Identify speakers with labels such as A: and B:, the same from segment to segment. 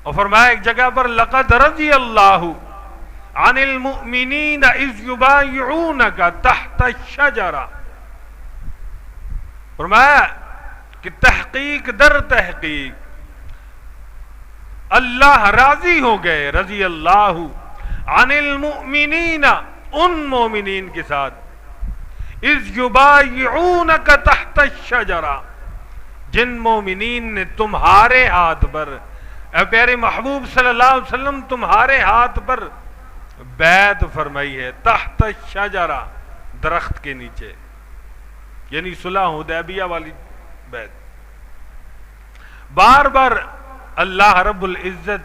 A: اور فرمایا ایک جگہ پر لقد رضی اللہ عن المؤمنین اذ یبایعونک تحت الشجرہ، فرمایا کہ تحقیق در تحقیق اللہ راضی ہو گئے، رضی اللہ عن المؤمنین ان مومنین کے ساتھ، اذ یبایعونک تحت الشجرہ جن مومنین نے تمہارے ہاتھ پر، اے پیارے محبوب صلی اللہ علیہ وسلم تمہارے ہاتھ پر بیعت فرمائی ہے، تحت الشجرہ درخت کے نیچے، یعنی صلح حدیبیہ والی بیعت۔ بار بار اللہ رب العزت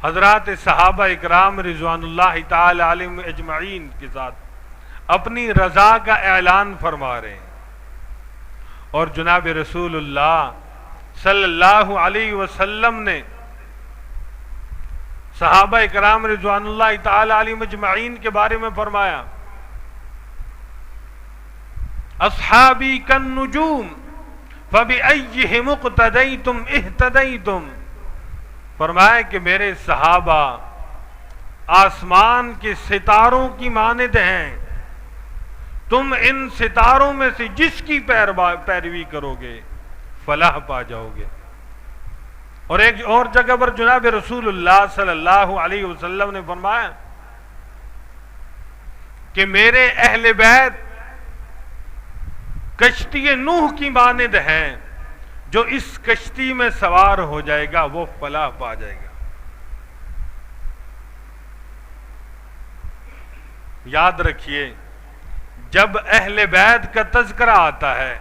A: حضرات صحابہ اکرام رضوان اللہ تعالی علیہم اجمعین کے ساتھ اپنی رضا کا اعلان فرما رہے ہیں، اور جناب رسول اللہ صلی اللہ علیہ وسلم نے صحابہ اکرام رضوان اللہ تعالی علیہم اجمعین کے بارے میں فرمایا اصحابی کالنجوم فبأیہم اقتدیتم اہتدیتم، فرمایا کہ میرے صحابہ آسمان کے ستاروں کی مانند ہیں، تم ان ستاروں میں سے جس کی پیروی کرو گے فلاح پا جاؤ گے۔ اور ایک اور جگہ پر جناب رسول اللہ صلی اللہ علیہ وسلم نے فرمایا کہ میرے اہل بیت کشتی نوح کی مانند ہیں، جو اس کشتی میں سوار ہو جائے گا وہ فلاح پا جائے گا۔ یاد رکھیے جب اہل بیت کا تذکرہ آتا ہے،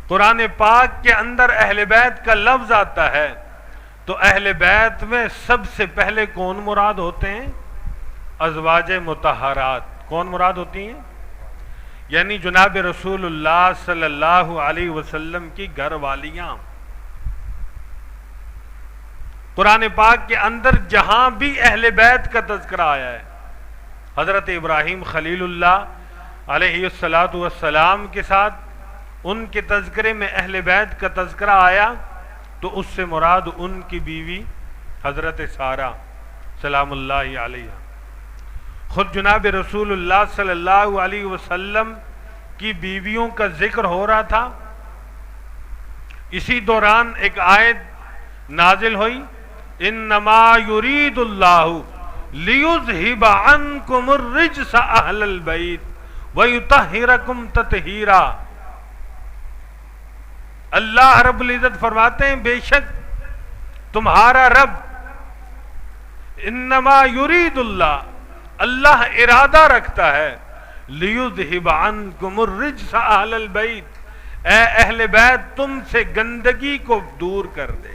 A: قرآن پاک کے اندر اہل بیت کا لفظ آتا ہے، تو اہل بیت میں سب سے پہلے کون مراد ہوتے ہیں؟ ازواج مطہرات۔ کون مراد ہوتی ہیں؟ یعنی جناب رسول اللہ صلی اللہ علیہ وسلم کی گھر والیاں۔ قرآن پاک کے اندر جہاں بھی اہل بیت کا تذکرہ آیا ہے، حضرت ابراہیم خلیل اللہ علیہ الصلاۃ والسلام کے ساتھ ان کے تذکرے میں اہل بیت کا تذکرہ آیا تو اس سے مراد ان کی بیوی حضرت سارہ سلام اللہ علیہ۔ خود جناب رسول اللہ صلی اللہ علیہ وسلم کی بیویوں کا ذکر ہو رہا تھا، اسی دوران ایک آیت نازل ہوئی انما یرید اللہ لیذہب عنکم الرجس اہل البیت ویطہرکم تطہیرا۔ اللہ رب العزت فرماتے ہیں بے شک تمہارا رب، انما یرید اللہ، اللہ ارادہ رکھتا ہے لیذہب عنکم الرجس اہل البیت، اے اہل بیت تم سے گندگی کو دور کر دے،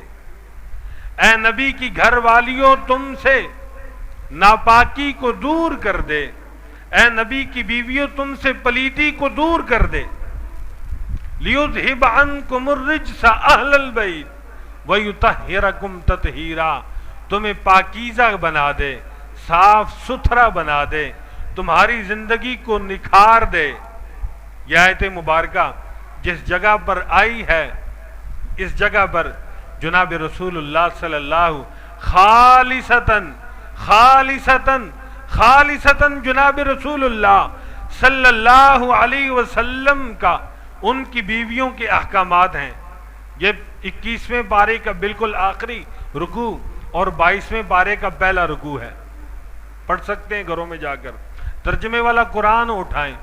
A: اے نبی کی گھر والیوں تم سے ناپاکی کو دور کر دے، اے نبی کی بیویوں تم سے پلیتی کو دور کر دے، لیذہب عنکم الرجس اہل البیت ویطہرکم تطہیرا، تمہیں پاکیزہ بنا دے، صاف ستھرا بنا دے، تمہاری زندگی کو نکھار دے۔ یہ آیت مبارکہ جس جگہ پر آئی ہے، اس جگہ پر جناب رسول اللہ صلی اللہ خالصتاً جناب رسول اللہ صلی اللہ علیہ وسلم کا ان کی بیویوں کے احکامات ہیں۔ یہ 21ویں پارے کا بالکل آخری رکوع اور 22ویں پارے کا پہلا رکوع ہے، پڑھ سکتے ہیں گھروں میں جا کر۔ ترجمے والا قرآن اٹھائیں،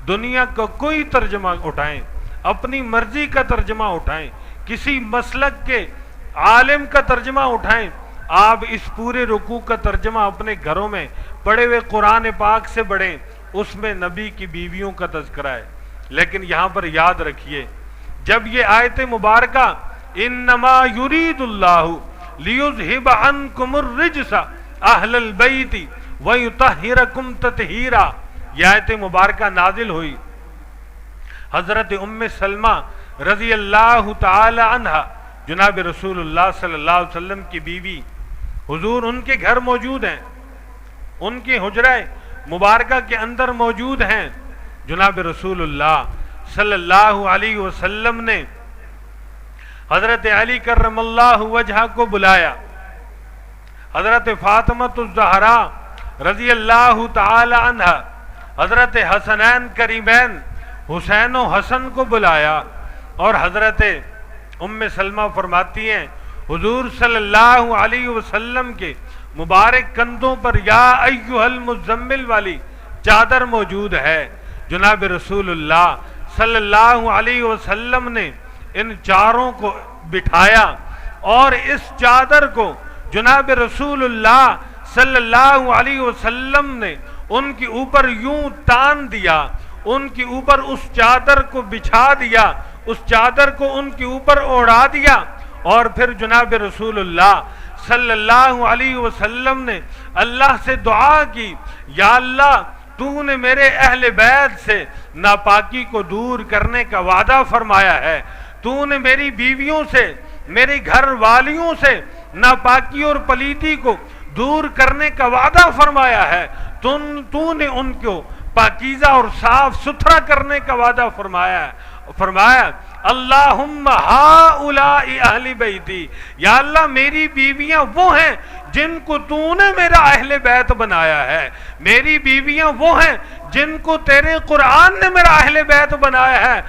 A: دنیا کا کوئی ترجمہ اٹھائیں، اپنی مرضی کا ترجمہ اٹھائیں، کسی مسلک کے عالم کا ترجمہ اٹھائیں، آپ اس پورے رکوع کا ترجمہ اپنے گھروں میں پڑھے ہوئے قرآن پاک سے پڑھیں، اس میں نبی کی بیویوں کا تذکرہ ہے۔ لیکن یہاں پر یاد رکھیے جب یہ آیت مبارکہ انما یرید اللہ لیذہب عنکم الرجس اہل البیت ویطہرکم تطہیرا، یہ آیت مبارکہ نازل ہوئی، حضرت ام سلمہ رضی اللہ تعالی عنہ جناب رسول اللہ صلی اللہ علیہ وسلم کی بیوی، حضور ان کے گھر موجود ہیں، ان کی حجرہ مبارکہ کے اندر موجود ہیں۔ جناب رسول اللہ صلی اللہ علیہ وسلم نے حضرت علی کرم اللہ وجہہ کو بلایا حضرت فاطمۃ الزہرا رضی اللہ تعالی عنہ حضرت حسنین کریمین حسین و حسن کو بلایا، اور حضرت ام سلمہ فرماتی ہیں حضور صلی اللہ علیہ وسلم کے مبارک کندھوں پر یا ایھا المزمل والی چادر موجود ہے۔ جناب رسول اللہ صلی اللہ علیہ وسلم نے ان چاروں کو بٹھایا اور اس چادر کو جناب رسول اللہ صلی اللہ علیہ وسلم نے ان کے اوپر یوں تان دیا، ان کے اوپر اس چادر کو بچھا دیا، اس چادر کو ان کے اوپر اوڑھا دیا، اور پھر جناب رسول اللہ صلی اللہ علیہ وسلم نے اللہ سے دعا کی، یا اللہ تو نے میرے اہل بیت سے ناپاکی کو دور کرنے کا وعدہ فرمایا ہے، تو نے میری بیویوں سے، میری گھر والیوں سے ناپاکی اور پلیتی کو دور کرنے کا وعدہ فرمایا ہے، تو نے ان کو پاکیزہ اور صاف ستھرا کرنے کا وعدہ فرمایا اللہم ہؤلاء اہل بیتی، یا اللہ میری بیویاں وہ ہیں جن کو تو نے میرا اہل بیت بنایا ہے، میری بیویاں وہ ہیں جن کو تیرے قرآن نے میرا اہل بیت بنایا ہے۔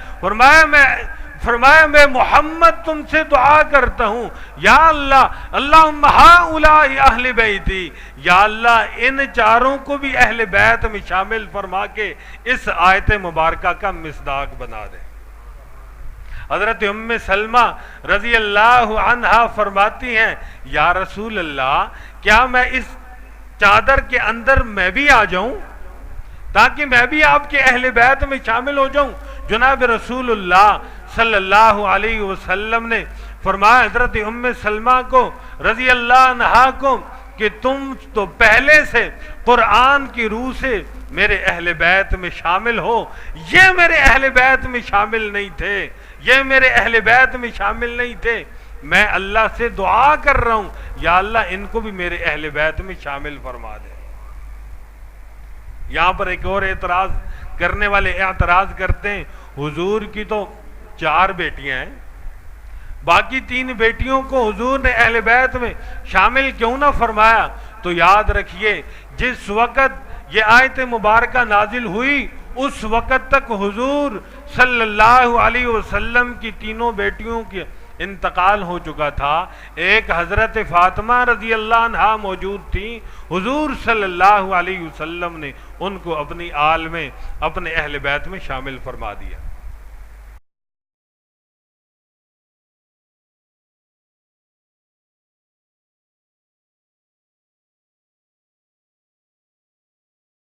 A: فرمایا میں محمد تم سے دعا کرتا ہوں، یا اللہ اللہم ہؤلاء اہل بیتی، یا اللہ ان چاروں کو بھی اہل بیت میں شامل فرما کے اس آیت مبارکہ کا مصداق بنا دے۔ حضرت ام سلمہ رضی اللہ عنہا فرماتی ہیں یا رسول اللہ کیا میں اس چادر کے اندر میں بھی آ جاؤں تاکہ میں بھی آپ کے اہل بیت میں شامل ہو جاؤں؟ جناب رسول اللہ صلی اللہ علیہ وسلم نے فرمایا حضرت ام سلمہ کو رضی اللہ عنہا کو کہ تم تو پہلے سے قرآن کی روح سے میرے اہل بیت میں شامل ہو، یہ میرے اہل بیت میں شامل نہیں تھے، یہ میرے اہل بیت میں شامل نہیں تھے، میں اللہ سے دعا کر رہا ہوں یا اللہ ان کو بھی میرے اہل بیت میں شامل فرما دے۔ یہاں پر ایک اور اعتراض کرنے والے اعتراض کرتے ہیں حضور کی تو 4 بیٹیاں ہیں، باقی 3 بیٹیوں کو حضور نے اہل بیت میں شامل کیوں نہ فرمایا؟ تو یاد رکھیے جس وقت یہ آیت مبارکہ نازل ہوئی اس وقت تک حضور صلی اللہ علیہ وسلم کی 3 بیٹیوں کے انتقال ہو چکا تھا، ایک حضرت فاطمہ رضی اللہ عنہا موجود تھی، حضور صلی اللہ علیہ وسلم نے ان کو اپنی آل میں اپنے اہل بیت میں شامل فرما دیا۔